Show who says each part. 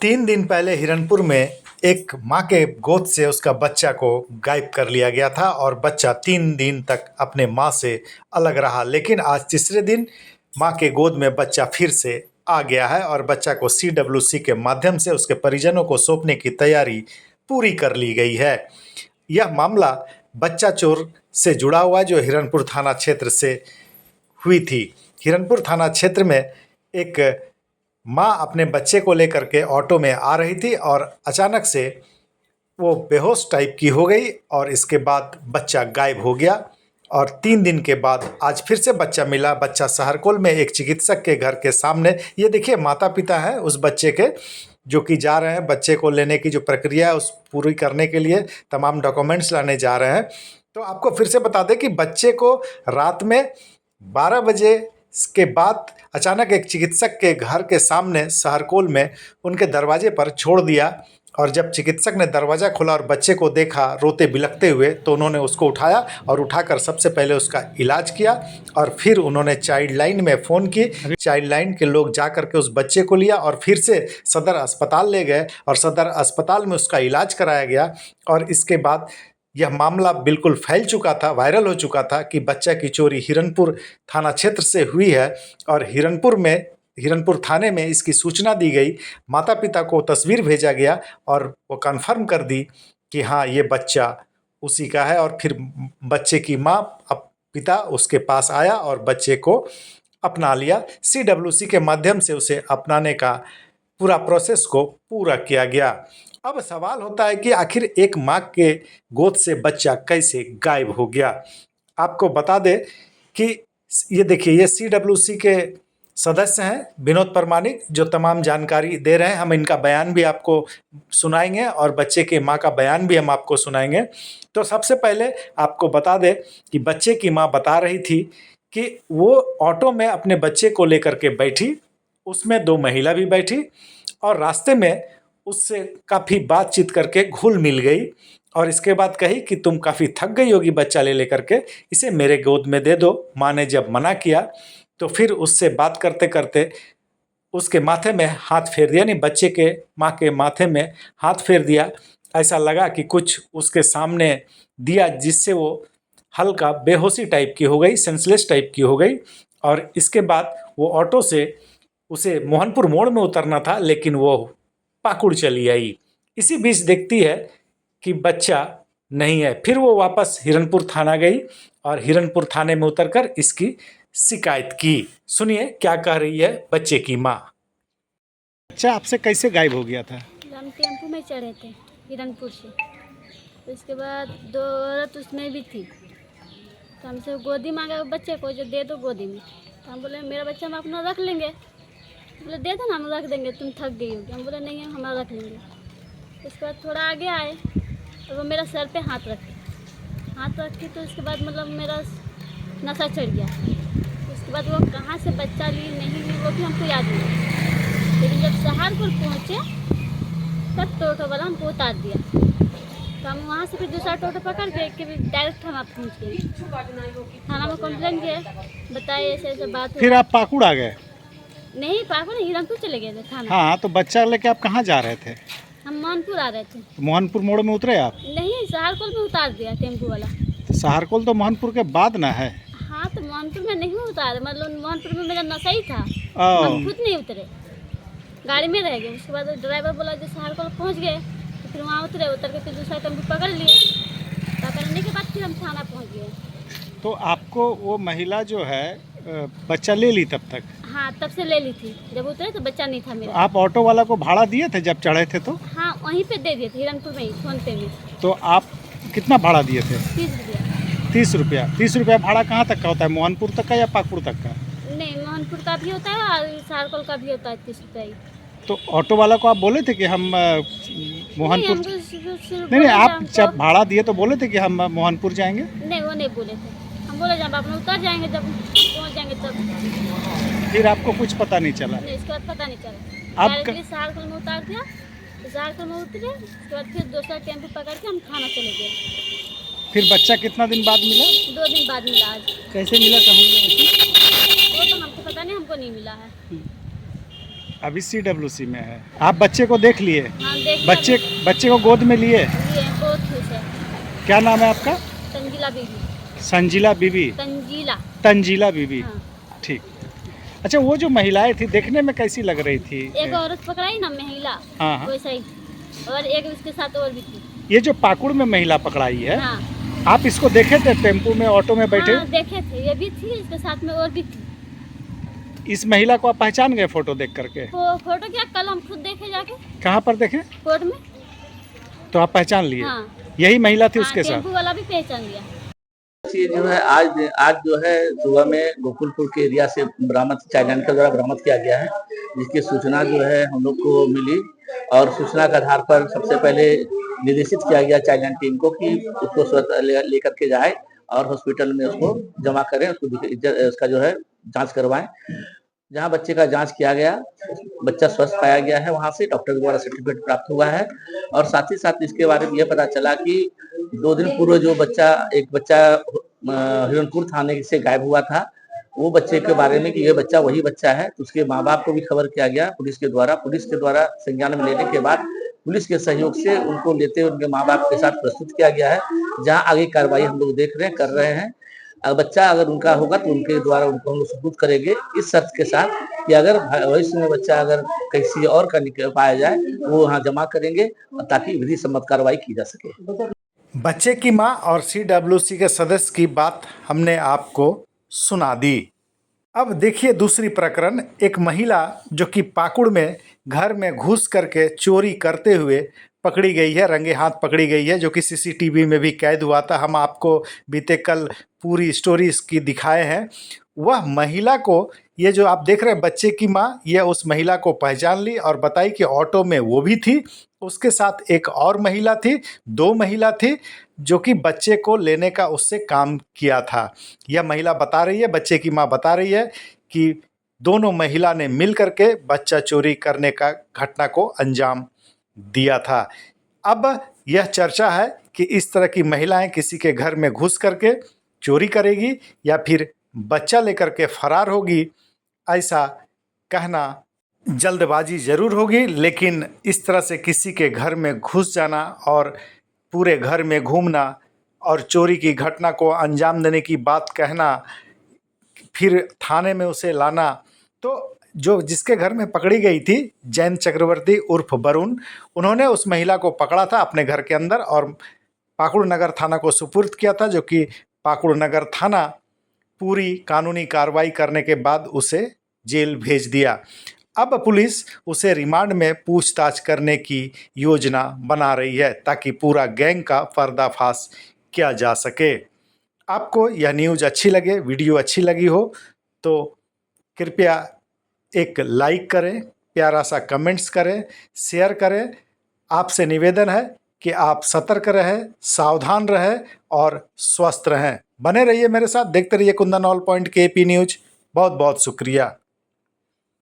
Speaker 1: 3 दिन पहले हिरनपुर में एक माँ के गोद से उसका बच्चा को गायब कर लिया गया था और बच्चा 3 दिन तक अपने माँ से अलग रहा। लेकिन आज तीसरे दिन माँ के गोद में बच्चा फिर से आ गया है और बच्चा को CWC के माध्यम से उसके परिजनों को सौंपने की तैयारी पूरी कर ली गई है। यह मामला बच्चा चोर से जुड़ा हुआ जो हिरनपुर थाना क्षेत्र से हुई थी। हिरनपुर थाना क्षेत्र में एक माँ अपने बच्चे को लेकर के ऑटो में आ रही थी और अचानक से वो बेहोश टाइप की हो गई और इसके बाद बच्चा गायब हो गया। और 3 दिन के बाद आज फिर से बच्चा मिला। बच्चा सहरकोल में एक चिकित्सक के घर के सामने, ये देखिए माता पिता हैं उस बच्चे के, जो कि जा रहे हैं बच्चे को लेने की जो प्रक्रिया है उस पूरी करने के लिए तमाम डॉक्यूमेंट्स लाने जा रहे हैं। तो आपको फिर से बता दें कि बच्चे को रात में 12 बजे के बाद अचानक एक चिकित्सक के घर के सामने सहरकोल में उनके दरवाजे पर छोड़ दिया। और जब चिकित्सक ने दरवाज़ा खोला और बच्चे को देखा रोते बिलखते हुए, तो उन्होंने उसको उठाया और उठाकर सबसे पहले उसका इलाज किया और फिर उन्होंने चाइल्ड लाइन में फ़ोन की। चाइल्ड लाइन के लोग जा कर के उस बच्चे को लिया और फिर से सदर अस्पताल ले गए और सदर अस्पताल में उसका इलाज कराया गया। और इसके बाद यह मामला बिल्कुल फैल चुका था, वायरल हो चुका था कि बच्चा की चोरी हिरनपुर थाना क्षेत्र से हुई है। और हिरनपुर थाने में इसकी सूचना दी गई, माता पिता को तस्वीर भेजा गया और वो कन्फर्म कर दी कि हाँ ये बच्चा उसी का है। और फिर बच्चे की माँ अब पिता उसके पास आया और बच्चे को अपना लिया। CWC के माध्यम से उसे अपनाने का पूरा प्रोसेस को पूरा किया गया। अब सवाल होता है कि आखिर एक माँ के गोद से बच्चा कैसे गायब हो गया। आपको बता दें कि ये देखिए, ये CWC के सदस्य हैं विनोद परमाणिक, जो तमाम जानकारी दे रहे हैं। हम इनका बयान भी आपको सुनाएंगे और बच्चे के माँ का बयान भी हम आपको सुनाएंगे। तो सबसे पहले आपको बता दें कि बच्चे की माँ बता रही थी कि वो ऑटो में अपने बच्चे को लेकर के बैठी, उसमें 2 महिला भी बैठी और रास्ते में उससे काफ़ी बातचीत करके घुल मिल गई। और इसके बाद कही कि तुम काफ़ी थक गई होगी बच्चा ले लेकर के, इसे मेरे गोद में दे दो। माँ ने जब मना किया तो फिर उससे बात करते करते उसके माथे में हाथ फेर दिया, नहीं बच्चे के माँ के माथे में हाथ फेर दिया। ऐसा लगा कि कुछ उसके सामने दिया जिससे वो हल्का बेहोशी टाइप की हो गई, सेंसलेस टाइप की हो गई। और इसके बाद वो ऑटो से उसे मोहनपुर मोड़ में उतरना था, लेकिन वो पाकुड़ चली आई। इसी बीच देखती है कि बच्चा नहीं है। फिर वो वापस हिरनपुर थाना गई और हिरनपुर थाने में उतरकर इसकी शिकायत की। सुनिए क्या कह रही है बच्चे की माँ। बच्चा आपसे कैसे गायब हो गया था?
Speaker 2: हम टेम्पो में चढ़े थे हिरनपुर से, तो इसके बाद 2 औरत उसमें भी थी। तो हमसे गोदी मांगा बच्चे को, जो दे दो गोदी में। तो हम बोले मेरा बच्चा हम अपना रख लेंगे। बोले दे दो ना, हम रख देंगे, तुम थक गई होगी। हम बोले नहीं हम रख लेंगे। उसके बाद थोड़ा आगे आए तो वो मेरा सर पे हाथ रखी तो उसके बाद मतलब मेरा नशा चढ़ गया। उसके बाद वो कहाँ से बच्चा ली नहीं ली वो भी हमको याद नहीं। लेकिन जब सहारनपुर पहुँचे तब टोटो वाला हमको उतार दिया। तो हम वहाँ से फिर दूसरा टोटो पकड़ के डायरेक्ट हम पहुँच गए थाना में, कंप्लेन किए, बताए ऐसे ऐसे बात।
Speaker 1: फिर आप पाकुड़ आ गए?
Speaker 2: नहीं पाकुड़ नहीं, हिरनपुर चले गए थे थाना।
Speaker 1: हाँ, तो बच्चा लेके आप कहाँ जा रहे थे?
Speaker 2: हम मोहनपुर आ रहे थे।
Speaker 1: तो मोहनपुर मोड़ में उतरे आप?
Speaker 2: नहीं, सहारनपुर में उतार दिया टेम्पो वाला।
Speaker 1: तो सहारकोल तो मोहनपुर के बाद ना है?
Speaker 2: हाँ, तो मोहनपुर में नहीं उतारे, मतलब मोहनपुर में मेरा नशा ही था। हम खुद नहीं उतरे, गाड़ी में रह गए। उसके बाद ड्राइवर बोला जो सहारनपुर पहुँच गए, तो फिर वहाँ उतर के फिर दूसरा टेम्पो पकड़ लिए। पकड़ने के बाद फिर हम थाना पहुँच गए।
Speaker 1: तो आपको वो महिला जो है बच्चा ले ली तब तक?
Speaker 2: हाँ, तब से ले ली थी। जब उतरे तो बच्चा नहीं था मेरा।
Speaker 1: तो आप ऑटो वाला को भाड़ा दिए थे जब चढ़े थे तो?
Speaker 2: हाँ, वहीं पे दे दिए थे हिरनपुर में ही, फोन पे में।
Speaker 1: तो आप कितना भाड़ा दिए थे?
Speaker 2: 30 रुपया।
Speaker 1: 30 रुपया? 30 रुपया भाड़ा कहाँ तक का होता है, मोहनपुर तक का या पाकुड़ तक का?
Speaker 2: नहीं, मोहनपुर का भी होता है और सहारनपुर का भी होता है 30 रुपया ही।
Speaker 1: तो ऑटो वाला को आप बोले थे कि हम मोहनपुर? नहीं, आप जब भाड़ा दिए तो बोले थे कि हम मोहनपुर जाएंगे?
Speaker 2: नहीं, वो नहीं बोले थे। हम बोले जब आप उतर जाएंगे, जब पहुँच जाएंगे तब।
Speaker 1: फिर आपको कुछ पता नहीं चला?
Speaker 2: नहीं, इसके बाद पता नहीं चला। डायरेक्टली सहारनपुर में उतार दिया, तो सहारनपुर में उतरे। उसके बाद फिर दूसरा टेम्पो पकड़ के हम थाना चले गए।
Speaker 1: फिर बच्चा कितना दिन बाद मिला?
Speaker 2: 2 दिन बाद मिला। आज
Speaker 1: कैसे मिला, कहाँ मिला बच्चा?
Speaker 2: वो तो हमको पता नहीं, हमको नहीं मिला है।
Speaker 1: अभी CWC में है। आप बच्चे को देख लिए?
Speaker 2: हाँ देख
Speaker 1: बच्चे को गोद में लिए?
Speaker 2: लिए बहुत खुश है।
Speaker 1: क्या नाम है आपका?
Speaker 2: तंजीला बीबी।
Speaker 1: संजीला बीबी?
Speaker 2: तंजीला।
Speaker 1: तंजीला बीबी।
Speaker 2: हाँ।
Speaker 1: ठीक। अच्छा, वो जो महिलाएं थी देखने में कैसी लग रही थी?
Speaker 2: एक औरत पकड़ाई ना महिला,
Speaker 1: हाँ हाँ।
Speaker 2: वैसा ही, और एक उसके साथ और भी थी।
Speaker 1: ये जो पाकुड़ में महिला पकड़ाई है,
Speaker 2: हाँ।
Speaker 1: आप इसको देखे थे टेम्पो में, ऑटो में बैठे?
Speaker 2: हाँ देखे थे, ये भी थी, इसके साथ में और भी थी।
Speaker 1: इस महिला को आप पहचान गए फोटो देख करके?
Speaker 2: फोटो क्या, कल हम खुद देखे जाके
Speaker 1: कहाँ पर देखे?
Speaker 2: कोर्ट में।
Speaker 1: तो आप पहचान लिए?
Speaker 2: हाँ।
Speaker 1: यही महिला थी
Speaker 2: हाँ,
Speaker 1: उसके साथ?
Speaker 2: टेम्पू वाला भी पहचान लिया।
Speaker 3: ये जो है आज जो है सुबह में गोकुलपुर के एरिया से बरामद, चाइल्ड के द्वारा बरामद किया गया है, जिसकी सूचना जो है हम लोग को मिली और सूचना के आधार पर सबसे पहले निर्देशित किया गया चाइल्ड टीम को कि उसको लेकर के जाए और हॉस्पिटल में उसको जमा करें, उसका जो है जांच करवाएं। जहां बच्चे का जांच किया गया, बच्चा स्वस्थ पाया गया है, वहां से डॉक्टर के द्वारा सर्टिफिकेट प्राप्त हुआ है। और साथ ही साथ इसके बारे में यह पता चला कि 2 दिन पूर्व जो एक बच्चा हिरणपुर थाने से गायब हुआ था, वो बच्चे के बारे में कि यह बच्चा वही बच्चा है, तो उसके माँ बाप को भी खबर किया गया पुलिस के द्वारा संज्ञान में लेने के बाद पुलिस के सहयोग से उनको लेते हुए उनके माँ बाप के साथ प्रस्तुत किया गया है, जहाँ आगे कार्रवाई हम लोग कर रहे हैं। बच्चा अगर उनका होगा तो उनके द्वारा उनको हम लोग सबूत करेंगे, इस शर्त के साथ कि अगर भविष्य में बच्चा अगर किसी और का पाया जाए वो वहाँ जमा करेंगे ताकि विधि सम्मत कार्रवाई की जा सके।
Speaker 1: बच्चे की मां और CWC के सदस्य की बात हमने आपको सुना दी। अब देखिए दूसरी प्रकरण, एक महिला जो कि पाकुड़ में घर में घुस करके चोरी करते हुए पकड़ी गई है, रंगे हाथ पकड़ी गई है, जो कि CCTV में भी कैद हुआ था। हम आपको बीते कल पूरी स्टोरी इसकी दिखाए हैं। वह महिला को, ये जो आप देख रहे हैं बच्चे की माँ, यह उस महिला को पहचान ली और बताई कि ऑटो में वो भी थी, उसके साथ एक और महिला थी, 2 महिला थी जो कि बच्चे को लेने का उससे काम किया था। यह महिला बता रही है, बच्चे की माँ बता रही है कि दोनों महिला ने मिल करके बच्चा चोरी करने का घटना को अंजाम दिया था। अब यह चर्चा है कि इस तरह की महिलाएं किसी के घर में घुस करके चोरी करेगी या फिर बच्चा लेकर के फरार होगी, ऐसा कहना जल्दबाजी ज़रूर होगी। लेकिन इस तरह से किसी के घर में घुस जाना और पूरे घर में घूमना और चोरी की घटना को अंजाम देने की बात कहना, फिर थाने में उसे लाना, तो जो जिसके घर में पकड़ी गई थी जैन चक्रवर्ती उर्फ वरुण, उन्होंने उस महिला को पकड़ा था अपने घर के अंदर और पाकुड़ नगर थाना को सुपुर्द किया था, जो कि पाकुड़ नगर थाना पूरी कानूनी कार्रवाई करने के बाद उसे जेल भेज दिया। अब पुलिस उसे रिमांड में पूछताछ करने की योजना बना रही है ताकि पूरा गैंग का पर्दाफाश किया जा सके। आपको यह न्यूज़ अच्छी लगे, वीडियो अच्छी लगी हो तो कृपया एक लाइक करें, प्यारा सा कमेंट्स करें, शेयर करें। आपसे निवेदन है कि आप सतर्क रहें, सावधान रहें और स्वस्थ रहें। बने रहिए मेरे साथ, देखते रहिए Kundan all point KP news. बहुत बहुत शुक्रिया।